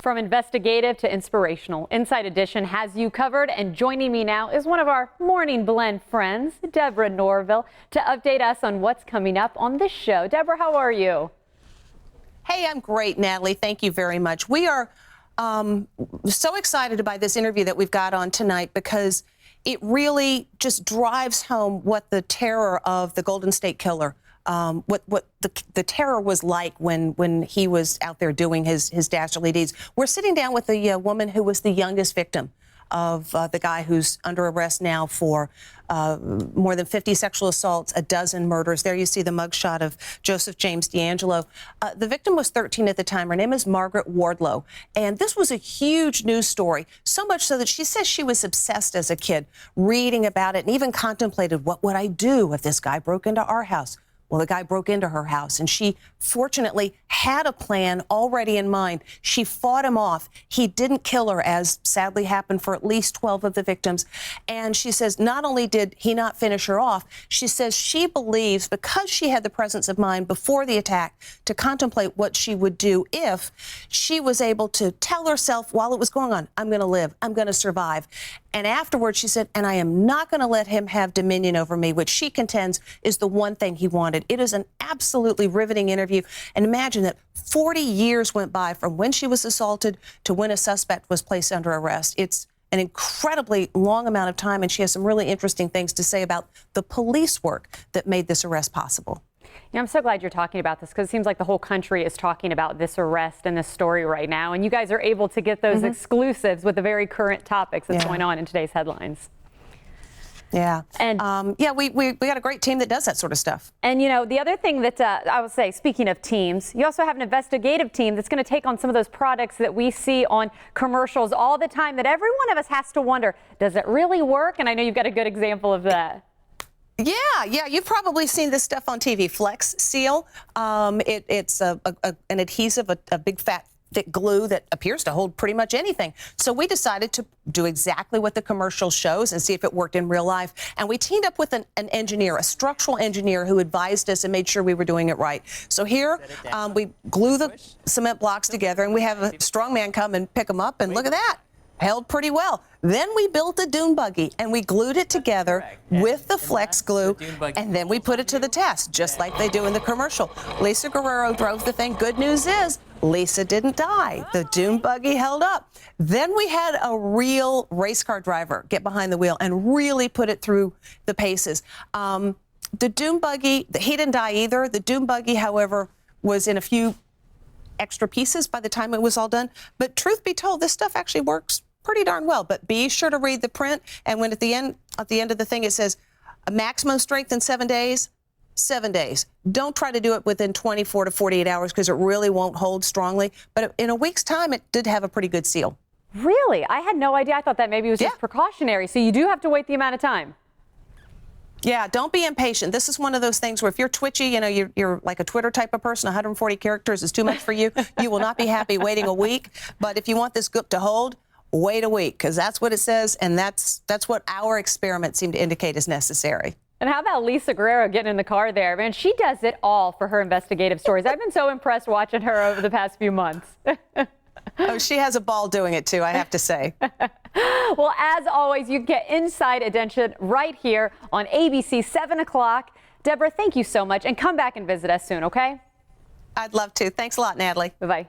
From investigative to inspirational, Inside Edition has you covered, and joining me now is one of our Morning Blend friends, Deborah Norville, to update us on what's coming up on this show. Deborah, how are you? Hey, I'm great, Natalie. Thank you very much. We are so excited by this interview that we've got on tonight because it really just drives home what the terror of the Golden State Killer, what the terror was like when he was out there doing his dastardly deeds. We're sitting down with the woman who was the youngest victim of the guy who's under arrest now for more than 50 sexual assaults, a dozen murders. There you see the mugshot of Joseph James D'Angelo. The victim was 13 at the time. Her name is Margaret Wardlow. And this was a huge news story, so much so that she says she was obsessed as a kid, reading about it and even contemplated, what would I do if this guy broke into our house? Well, the guy broke into her house, and she fortunately had a plan already in mind. She fought him off. He didn't kill her, as sadly happened for at least 12 of the victims. And she says not only did he not finish her off, she says she believes, because she had the presence of mind before the attack to contemplate what she would do if she was able to tell herself while it was going on, I'm going to live, I'm going to survive. And afterwards, she said, and I am not going to let him have dominion over me, which she contends is the one thing he wanted. It is an absolutely riveting interview. And imagine that 40 years went by from when she was assaulted to when a suspect was placed under arrest. It's an incredibly long amount of time, and she has some really interesting things to say about the police work that made this arrest possible. Yeah, I'm so glad you're talking about this, because it seems like the whole country is talking about this arrest and this story right now. And you guys are able to get those exclusives with the very current topics that's going on in today's headlines. Yeah. And yeah, we got a great team that does that sort of stuff. And, you know, the other thing that I would say, speaking of teams, you also have an investigative team that's going to take on some of those products that we see on commercials all the time that every one of us has to wonder, does it really work? And I know you've got a good example of that. Yeah, you've probably seen this stuff on TV. Flex Seal. It's an adhesive, a big fat thick glue that appears to hold pretty much anything. So we decided to do exactly what the commercial shows and see if it worked in real life. And we teamed up with an engineer, a structural engineer, who advised us and made sure we were doing it right. So here we glue the cement blocks together, and we have a strong man come and pick them up, and look at that. Held pretty well. Then we built a dune buggy, and we glued it together with the flex glue, and then we put it to the test, just like they do in the commercial. Lisa Guerrero drove the thing. Good news is, Lisa didn't die. The dune buggy held up. Then we had a real race car driver get behind the wheel and really put it through the paces. The dune buggy, he didn't die either. The dune buggy, however, was in a few extra pieces by the time it was all done. But truth be told, this stuff actually works pretty darn well. But be sure to read the print. And when at the end of the thing it says a maximum strength in 7 days, 7 days. Don't try to do it within 24 to 48 hours, because it really won't hold strongly. But in a week's time, it did have a pretty good seal. Really? I had no idea. I thought that maybe it was just precautionary. So you do have to wait the amount of time. Yeah, don't be impatient. This is one of those things where if you're twitchy, you know, you're like a Twitter type of person, 140 characters is too much for you. You will not be happy waiting a week. But if you want this goop to hold, wait a week, because that's what it says, and that's what our experiments seem to indicate is necessary. And how about Lisa Guerrero getting in the car there? Man, she does it all for her investigative stories. I've been so impressed watching her over the past few months. Oh, she has a ball doing it, too, I have to say. Well, as always, you get Inside Edition right here on ABC, 7 o'clock. Deborah, thank you so much, and come back and visit us soon, okay? I'd love to. Thanks a lot, Natalie. Bye-bye.